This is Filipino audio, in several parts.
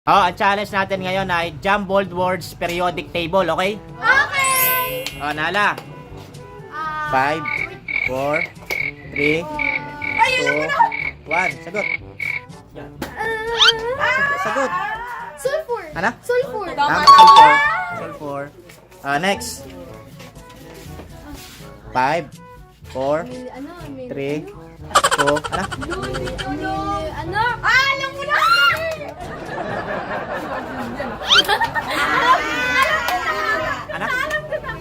Ang challenge natin ngayon ay Jumbled Words Periodic Table, okay? Okay! Nala. 5, 4, 3, 2, 1. Sagot. Sagot. Sulfur. Ano? Sulfur. Tama, sulfur. Sulfur. Next. 5, 4, 3, 2, ano? Ano? Alam mo na! Ano? Alam ko na!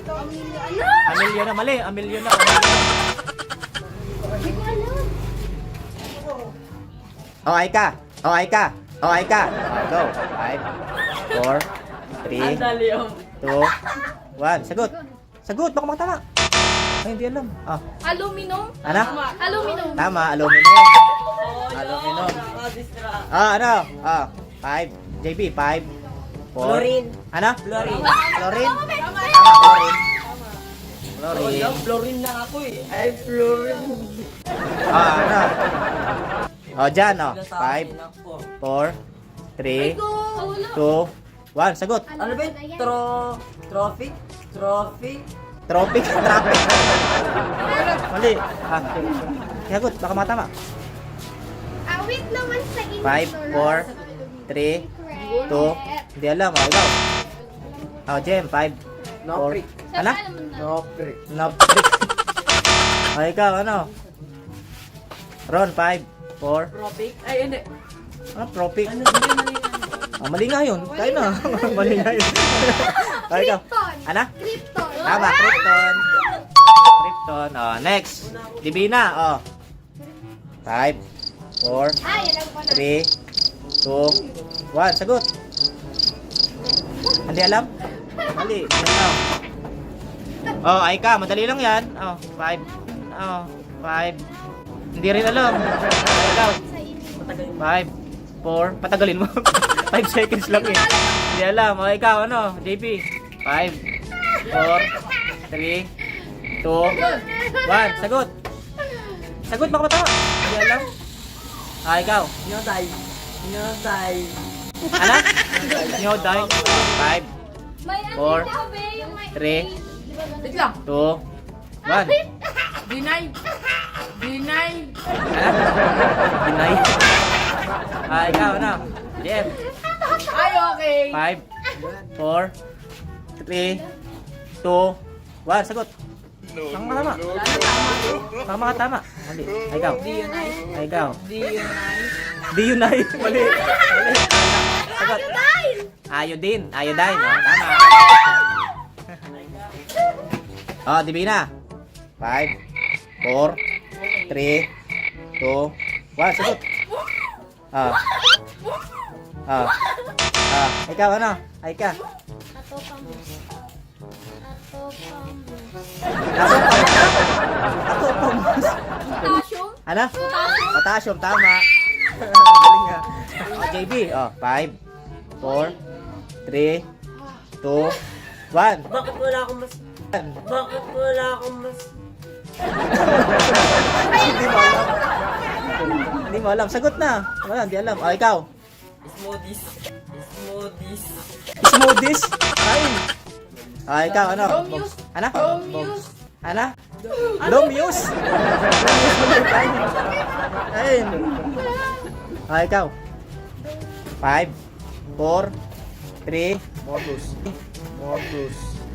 Ano? Amelio na, mali. Amelio na. Hindi ko alam. Okay ka. Okay ka. Okay ka. Go. 5, 4, 3, 2, 1. Sagot. Sagot. Baka makatama. Ay, hindi alam. Aluminum? Ano? Aluminum. Tama. Aluminum. Aluminum. Ano? 5. JB, 5, 4. Chlorine. Ano? Fluorine. Chlorine? Tama, chlorine. Chlorine. Fluorine lang ako eh. Ay, fluorine. Ano? Dyan, 5, 4, 3, 2, 1. Sagot. Ano ba yun? Trophy? Trophy? Tropic. Traffic. Mali. Sagot. Baka matama. Awit naman sa inyo. 5, 4, 3, 2. Hindi alam. Ikaw. Jem. 5, 4. Ano? Trophy. No. Ikaw, ano? Ron, 5, 4. Tropic? Ay, hindi. Tropic. Ano ba yun? Mali nga yun. Tayo na. Mali nga yun. Ikaw. Krypton. Ano? Krypton. Tama, Krypton. Krypton. Next. Divina. 5, 4, Ay, alam ko na. 3, 2, 1. Sagot. Hindi alam? Mali. Hindi alam. Ay ka. Madali lang yan. 5. 5. Hindi rin alam. Ikaw. 5, 4. Patagalin mo. 5 seconds lang eh. Hindi alam. Ikaw, ano? JP. 5, 4, 3, 2, 1. Sagot. Sagot, baka matama. Hindi alam. Ikaw. Nyotay. Nyotay. Ano? Nyo, die. 5, May ano 4, daw, be, yung may 3, Wait lang. 2, 1. Deny. Deny. Ano? Deny. Ikaw, ano? Jem. Ay, okay. 5, 4, 3, 2, 1. Sagot. Baka matama. Baka makatama. Mali. Ikaw. Deny. Ikaw. Deny. Di yun ay. Mali. Mali. Sagot. Iodine. Iodine. Tama. Divina. 5, 4, 3, 2, 1. Sagot. Ikaw, ano? Ay ka. Atopamus. Atopamus. Potassium. Ano? Potassium, tama. Galing nga. JB, 5, 4, 3, 2, 1. Bakit wala akong mas... Bakit wala akong mas... Hindi mo alam. Hindi mo alam. Sagot na. Wala, hindi alam. Ikaw. Smoothies. Smoothies. Smoothies. Ikaw, ano? Romeus. Ano? Romeus. Ano? Romeus. Ayun. Ikaw. 5, 4, 3. Modus.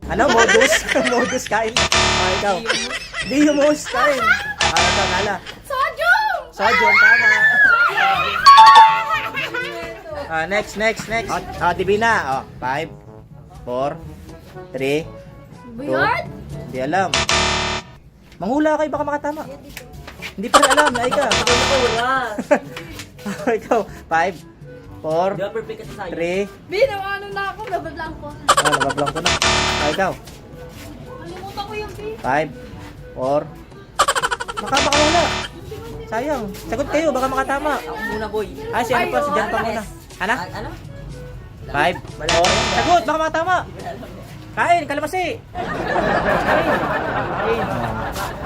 Ano? Modus? Modus kain. Ikaw. Diumus kain. Ikaw, Nala. Sodium. Sodium, tama. Next. Divina. 5, 4, 3, 2. Buyard? Hindi alam. Manghula kayo, baka makatama. Hindi pa rin alam. Ay ka. Wala. Ikaw. 5, 4, Di ba perfect kasi sa'yo? 3. Bino, ano na ako? Nabablang ko. Nabablang ko na. Ikaw. Kalimutan ko yung B. 5, 4. Baka wala. Sayang. Sagot kayo, baka makatama. Ako muna, boy. Si ano pa? Si Jan pa muna. Ano? Ano? 5, 4. Sagot, baka makatama. Kain, kalamasi.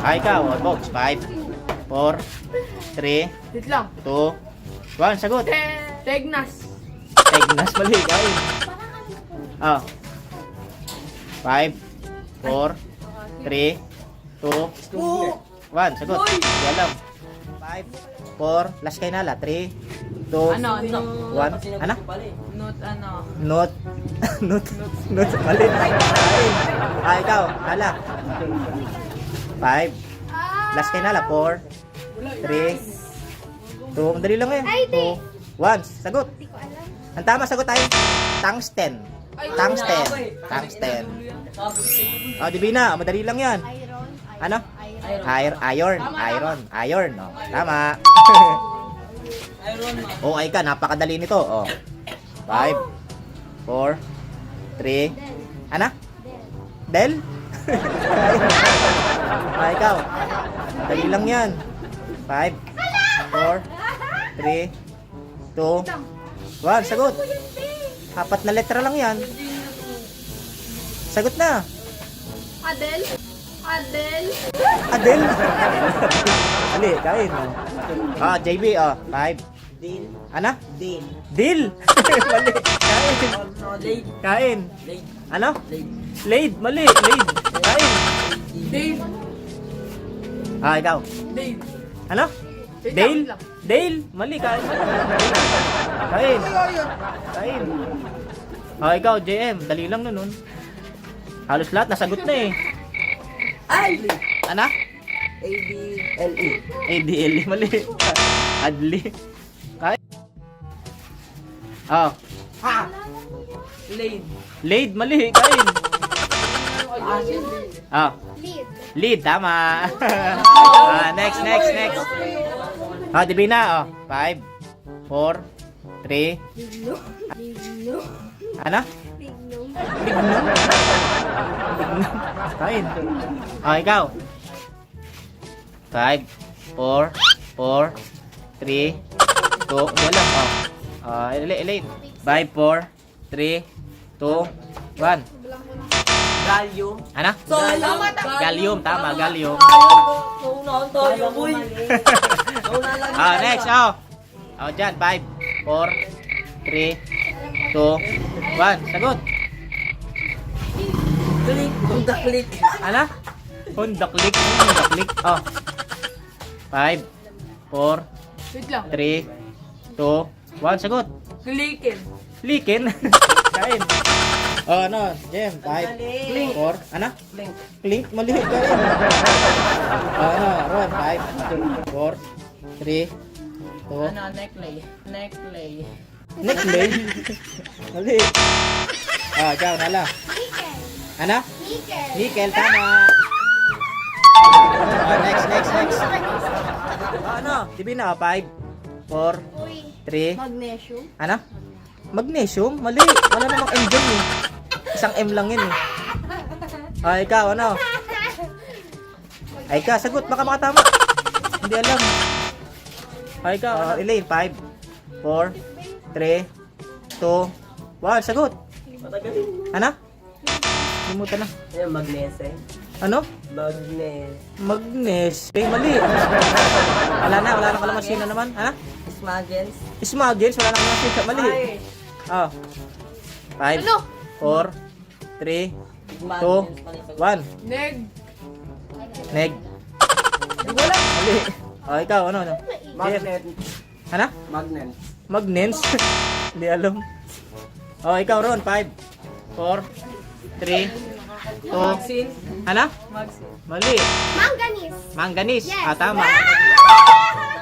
Kain. Ikaw. Box. 5, 4, 3, Wait lang. 2, 1. Sagot. Tegnas. Ignas, mali. Kain. Oh. 5, 4, 3, 2, 1. Sagot. Hindi alam. 5, 4, last kay Nala. 3, 2, 1. Ano? Not. Not. Mali. Kain. Ikaw. Nala. 5. Last kay Nala. 4, 3, 2. Madali lang yan. 2, 1. Sagot. Hindi ko alam. Ang tama sagot ay tungsten. Tungsten. Tungsten. Oh, Divina, madali lang 'yan. Iron. Ano? Iron. Iron. Oh, tama. Oh, ay ka, napakadali nito. Oh. 5 4 3 Ano? Del? Ay, ikaw. Madali lang 'yan. 5 4 3 2 1. Sagot. Apat na letra lang 'yan. Sagot na. Adel. Adel. Adel. Ali, kain. Ah, JB, 5. Deal. Ano? Deal. Deal. Mali. Kain. No, late. Kain. Late. Ano? Late. Laid. Mali. Laid. Kain. Dave. Ah, ikaw. Dave. Ano? Dale? Dale. Mali. Kain. Kain. Kain. Ah, ikaw, JM. Dali lang na nun. Halos lahat. Nasagot na eh. Ay! Ano? A-D-L-E. ADL. Mali. Adli. Kain. Oh. Ha! Late. Laid. Mali. Kain. Ah. Lead. Lead, tama. Next. Ah, Divina, 5, 4, 3. Lignum. Ano? Lignum. Lignum. Kain. Ah, ikaw. 5, 4, 4, 3, 2. Wala. Elate. 5, 4, 3, 2, 1. Gallium. Ano? Gallium, tama, gallium. Naunahan tayo, boy. Naunahan lang Next, dyan, 5, 4, 3, 2, 1. Sagot. Click. Honda click. Ano? Honda click. 5, 4, Wait lang. 3, 2, 1. Sagot. Clickin. Likin. Kain. Ano? Jem, 5, 4, ano? Blink. Link, mali. Kain. Ron, 5, 4, 3, 2, Necklace. Necklace. Mali. Ikaw, Nala. Nickel. Ano? Nickel. Nickel, tama. Next. Ano? Divina, 5, 4, Uy. 3, Magnesium. ano? Magnesium? Mali. Wala namang M dyan eh. Isang M lang yun eh. Ikaw, ano? Ikaw, sagot. Baka makatama. Hindi alam. Ikaw, Elaine, 5, 4, 3, 2, 1. Sagot. Matagalin. Ano? Limutan na. Ayan, magnesium. Ano? Magnes. Mali. Wala na kalamasina naman. Ano? Smuggles. Smuggles. Wala na kalamasina. Mali. 5, Ano? 4, 3, 2, 1. Neg. Neg. Mali. Ikaw, ano? Magnet. Ano? Magnet. Magnets. Hindi alam. Ikaw, Ron. 5, 4, 3, 2, ano? Mali. Manganese. Manganese. Yes. Tama.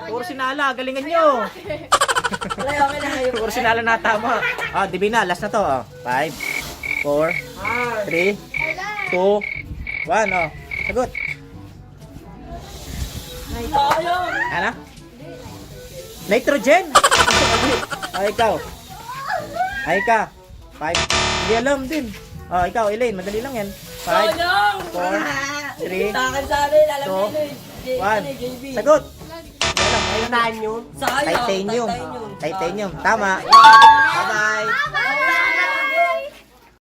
Puro sinala. Galingan nyo. Okay na kayo. Puro sinala na tama. Divina. Last na to. 5, 4, 3, 2, 1. Sagot. Ano? Nitrogen. Ikaw. Ika. 5. Hindi alam din. Ikaw, Elaine. Madali lang yan. 5, 4, 3, Takan sa amin, alam 2, 1. Sagot. Titanium. Titanium. Titanium. Tama. Bye-bye. Bye-bye.